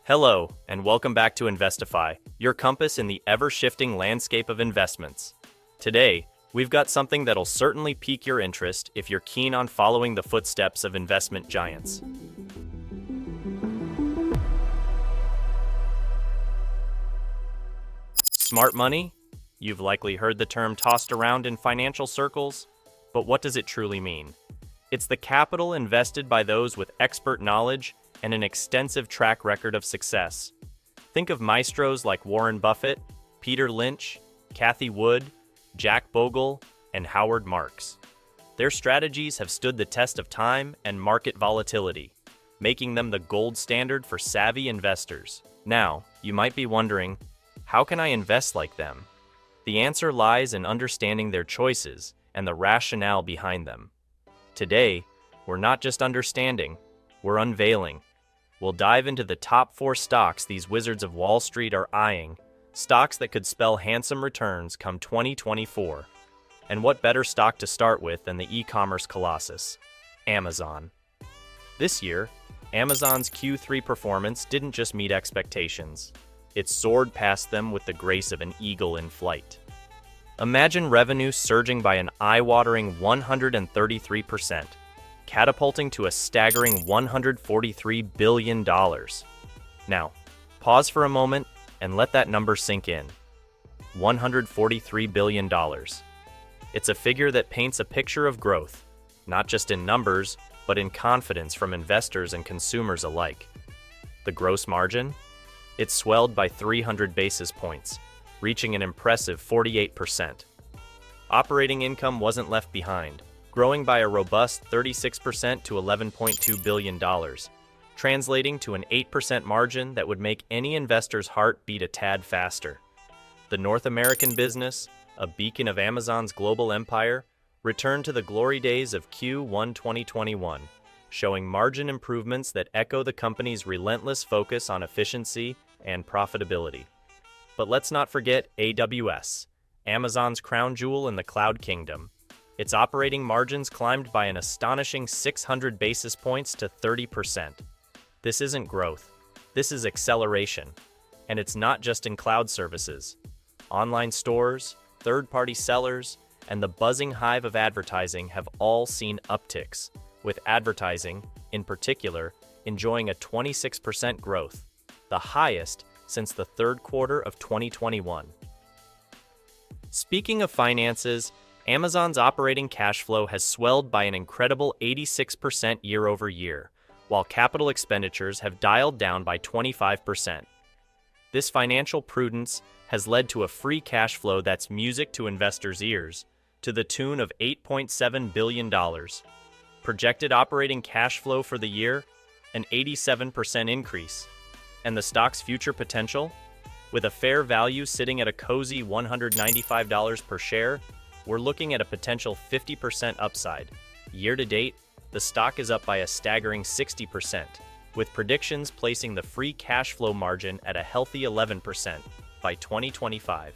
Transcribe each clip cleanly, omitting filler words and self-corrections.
Hello, and welcome back to Investify, your compass in the ever-shifting landscape of investments. Today, we've got something that'll certainly pique your interest if you're keen on following the footsteps of investment giants. Smart money? You've likely heard the term tossed around in financial circles, but what does it truly mean? It's the capital invested by those with expert knowledge and an extensive track record of success. Think of maestros like Warren Buffett, Peter Lynch, Cathie Wood, Jack Bogle, and Howard Marks. Their strategies have stood the test of time and market volatility, making them the gold standard for savvy investors. Now, you might be wondering, how can I invest like them? The answer lies in understanding their choices and the rationale behind them. Today, we're not just understanding, we're unveiling. We'll dive into the top 4 stocks these wizards of Wall Street are eyeing, stocks that could spell handsome returns come 2024. And what better stock to start with than the e-commerce colossus, Amazon. This year, Amazon's Q3 performance didn't just meet expectations. It soared past them with the grace of an eagle in flight. Imagine revenue surging by an eye-watering 133%. Catapulting to a staggering $143 billion. Now, pause for a moment and let that number sink in. $143 billion. It's a figure that paints a picture of growth, not just in numbers, but in confidence from investors and consumers alike. The gross margin? It swelled by 300 basis points, reaching an impressive 48%. Operating income wasn't left behind, growing by a robust 36% to $11.2 billion, translating to an 8% margin that would make any investor's heart beat a tad faster. The North American business, a beacon of Amazon's global empire, returned to the glory days of Q1 2021, showing margin improvements that echo the company's relentless focus on efficiency and profitability. But let's not forget AWS, Amazon's crown jewel in the cloud kingdom. Its operating margins climbed by an astonishing 600 basis points to 30%. This isn't growth, this is acceleration. And it's not just in cloud services. Online stores, third-party sellers, and the buzzing hive of advertising have all seen upticks, with advertising, in particular, enjoying a 26% growth, the highest since the third quarter of 2021. Speaking of finances, Amazon's operating cash flow has swelled by an incredible 86% year over year, while capital expenditures have dialed down by 25%. This financial prudence has led to a free cash flow that's music to investors' ears, to the tune of $8.7 billion. Projected operating cash flow for the year, an 87% increase. And the stock's future potential? With a fair value sitting at a cozy $195 per share, we're looking at a potential 50% upside. Year to date, the stock is up by a staggering 60%, with predictions placing the free cash flow margin at a healthy 11% by 2025.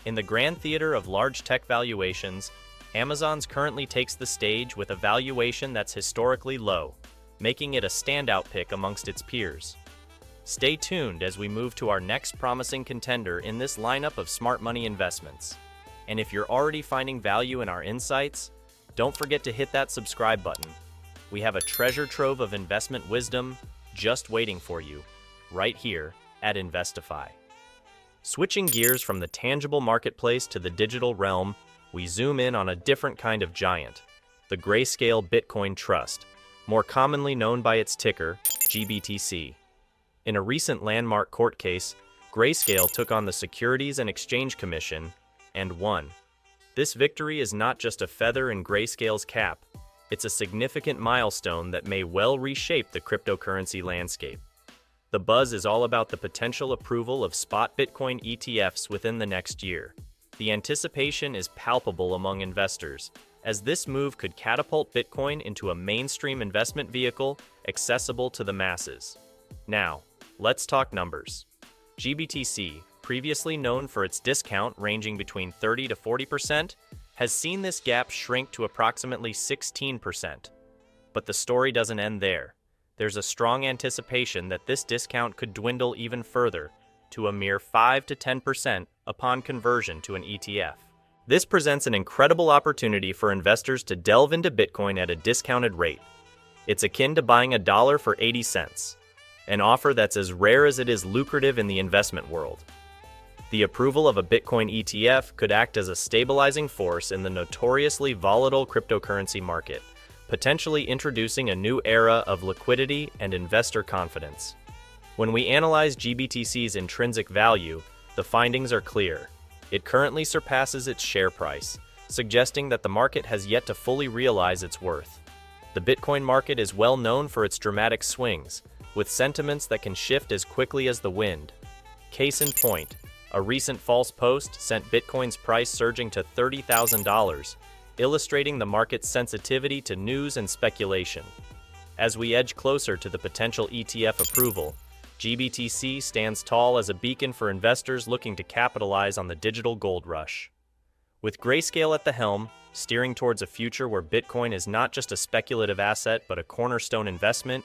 In the grand theater of large tech valuations, Amazon's currently takes the stage with a valuation that's historically low, making it a standout pick amongst its peers. Stay tuned as we move to our next promising contender in this lineup of smart money investments. And if you're already finding value in our insights, don't forget to hit that subscribe button. We have a treasure trove of investment wisdom just waiting for you, right here at Investify. Switching gears from the tangible marketplace to the digital realm, we zoom in on a different kind of giant, the Grayscale Bitcoin Trust, more commonly known by its ticker, GBTC. In a recent landmark court case, Grayscale took on the Securities and Exchange Commission and won. This victory is not just a feather in Grayscale's cap, it's a significant milestone that may well reshape the cryptocurrency landscape. The buzz is all about the potential approval of spot Bitcoin ETFs within the next year. The anticipation is palpable among investors, as this move could catapult Bitcoin into a mainstream investment vehicle accessible to the masses. Now, let's talk numbers. GBTC, previously known for its discount ranging between 30 to 40%, has seen this gap shrink to approximately 16%. But the story doesn't end there. there's a strong anticipation that this discount could dwindle even further to a mere 5 to 10% upon conversion to an ETF. This presents an incredible opportunity for investors to delve into Bitcoin at a discounted rate. It's akin to buying a dollar for 80 cents, an offer that's as rare as it is lucrative in the investment world. The approval of a Bitcoin ETF could act as a stabilizing force in the notoriously volatile cryptocurrency market, potentially introducing a new era of liquidity and investor confidence. When we analyze GBTC's intrinsic value, the findings are clear. It currently surpasses its share price, suggesting that the market has yet to fully realize its worth. The Bitcoin market is well known for its dramatic swings, with sentiments that can shift as quickly as the wind. Case in point, a recent false post sent Bitcoin's price surging to $30,000, illustrating the market's sensitivity to news and speculation. As we edge closer to the potential ETF approval, GBTC stands tall as a beacon for investors looking to capitalize on the digital gold rush. With Grayscale at the helm, steering towards a future where Bitcoin is not just a speculative asset but a cornerstone investment,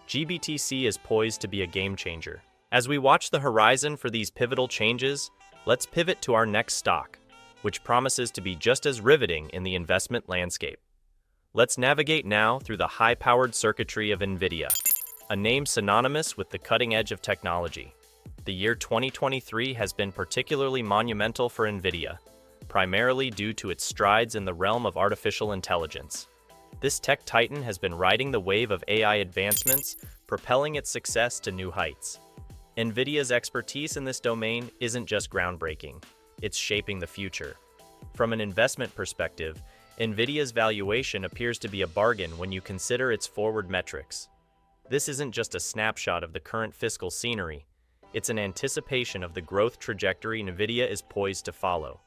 GBTC is poised to be a game changer. As we watch the horizon for these pivotal changes, let's pivot to our next stock, which promises to be just as riveting in the investment landscape. Let's navigate now through the high-powered circuitry of NVIDIA, a name synonymous with the cutting edge of technology. The year 2023 has been particularly monumental for NVIDIA, primarily due to its strides in the realm of artificial intelligence. This tech titan has been riding the wave of AI advancements, propelling its success to new heights. NVIDIA's expertise in this domain isn't just groundbreaking, it's shaping the future. From an investment perspective, NVIDIA's valuation appears to be a bargain when you consider its forward metrics. This isn't just a snapshot of the current fiscal scenery, it's an anticipation of the growth trajectory NVIDIA is poised to follow.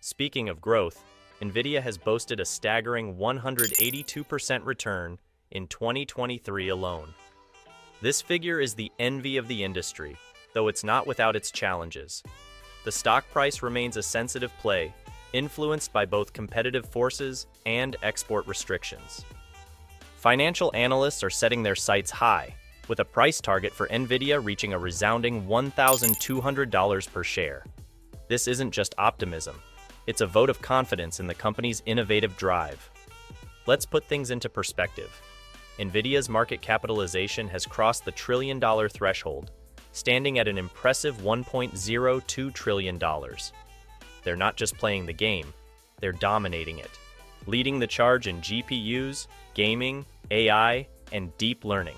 Speaking of growth, NVIDIA has boasted a staggering 182% return in 2023 alone. This figure is the envy of the industry, though it's not without its challenges. The stock price remains a sensitive play, influenced by both competitive forces and export restrictions. Financial analysts are setting their sights high, with a price target for NVIDIA reaching a resounding $1,200 per share. This isn't just optimism, it's a vote of confidence in the company's innovative drive. Let's put things into perspective. NVIDIA's market capitalization has crossed the trillion-dollar threshold, standing at an impressive $1.02 trillion. They're not just playing the game, they're dominating it, leading the charge in GPUs, gaming, AI, and deep learning.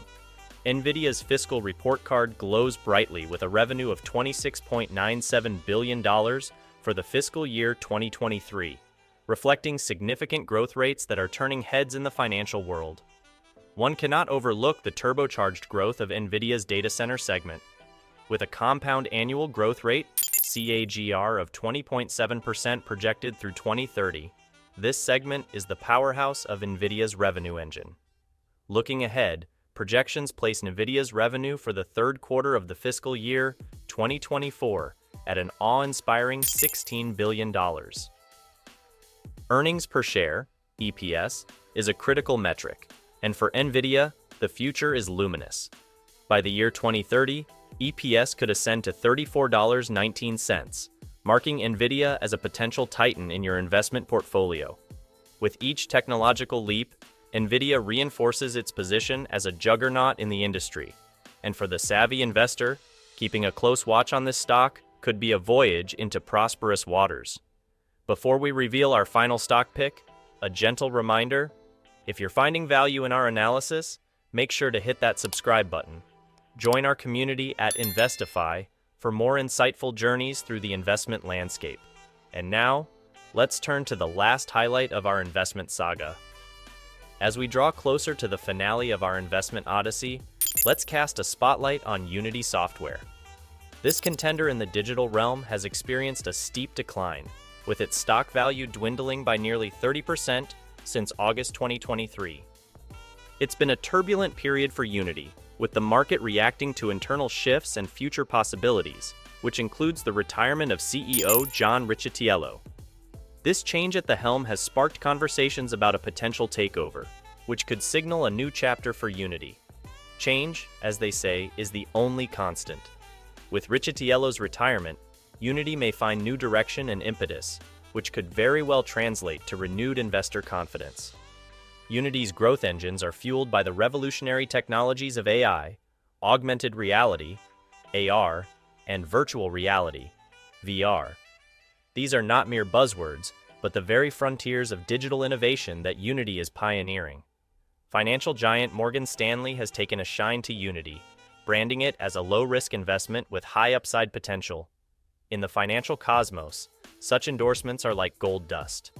NVIDIA's fiscal report card glows brightly with a revenue of $26.97 billion for the fiscal year 2023, reflecting significant growth rates that are turning heads in the financial world. One cannot overlook the turbocharged growth of NVIDIA's data center segment. With a compound annual growth rate, CAGR, of 20.7% projected through 2030, this segment is the powerhouse of NVIDIA's revenue engine. Looking ahead, projections place NVIDIA's revenue for the third quarter of the fiscal year 2024 at an awe-inspiring $16 billion. Earnings per share, EPS, is a critical metric, and for NVIDIA, the future is luminous. By the year 2030, EPS could ascend to $34.19, marking NVIDIA as a potential titan in your investment portfolio. With each technological leap, NVIDIA reinforces its position as a juggernaut in the industry. And for the savvy investor, keeping a close watch on this stock could be a voyage into prosperous waters. Before we reveal our final stock pick, a gentle reminder: if you're finding value in our analysis, make sure to hit that subscribe button. Join our community at Investify for more insightful journeys through the investment landscape. And now, let's turn to the last highlight of our investment saga. As we draw closer to the finale of our investment odyssey, let's cast a spotlight on Unity Software. This contender in the digital realm has experienced a steep decline, with its stock value dwindling by nearly 30% since August 2023. It's been a turbulent period for Unity, with the market reacting to internal shifts and future possibilities, which includes the retirement of CEO John Riccitiello. This change at the helm has sparked conversations about a potential takeover, which could signal a new chapter for Unity. Change, as they say, is the only constant. With Riccitiello's retirement, Unity may find new direction and impetus, which could very well translate to renewed investor confidence. Unity's growth engines are fueled by the revolutionary technologies of AI, augmented reality, AR, and virtual reality, VR. These are not mere buzzwords, but the very frontiers of digital innovation that Unity is pioneering. Financial giant Morgan Stanley has taken a shine to Unity, branding it as a low-risk investment with high upside potential. In the financial cosmos, such endorsements are like gold dust.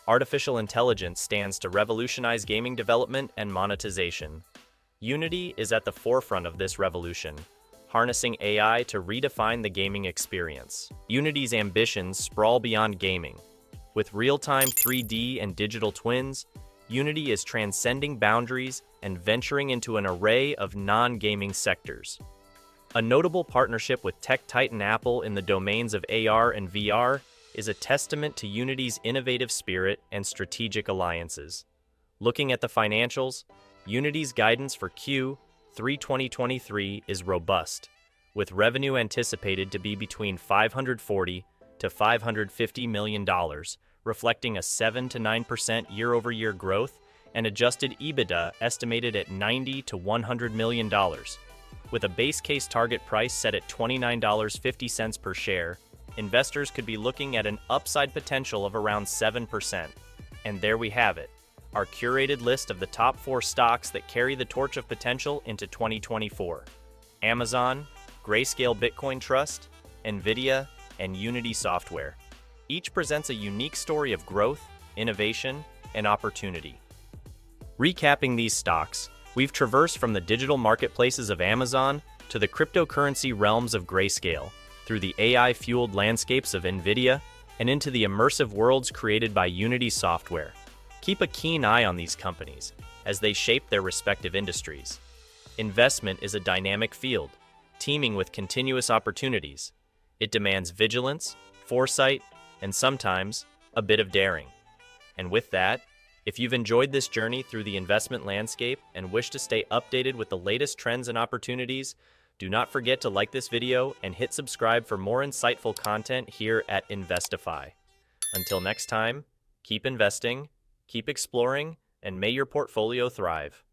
Artificial intelligence stands to revolutionize gaming development and monetization. Unity is at the forefront of this revolution, harnessing AI to redefine the gaming experience. Unity's ambitions sprawl beyond gaming. With real-time 3D and digital twins, Unity is transcending boundaries and venturing into an array of non-gaming sectors. A notable partnership with tech titan Apple in the domains of AR and VR is a testament to Unity's innovative spirit and strategic alliances. Looking at the financials, Unity's guidance for Q3 2023 is robust, with revenue anticipated to be between $540 to $550 million, reflecting a 7 to 9% year-over-year growth, and adjusted EBITDA estimated at $90 to $100 million. With a base case target price set at $29.50 per share, investors could be looking at an upside potential of around 7%. And there we have it, our curated list of the top 4 stocks that carry the torch of potential into 2024. Amazon, Grayscale Bitcoin Trust, NVDA, and Unity Software. Each presents a unique story of growth, innovation, and opportunity. Recapping these stocks, we've traversed from the digital marketplaces of Amazon to the cryptocurrency realms of Grayscale, through the AI-fueled landscapes of NVIDIA, and into the immersive worlds created by Unity Software. Keep a keen eye on these companies as they shape their respective industries. Investment is a dynamic field, teeming with continuous opportunities. It demands vigilance, foresight, and sometimes a bit of daring. And with that, if you've enjoyed this journey through the investment landscape and wish to stay updated with the latest trends and opportunities, do not forget to like this video and hit subscribe for more insightful content here at Investify. Until next time, keep investing, keep exploring, and may your portfolio thrive.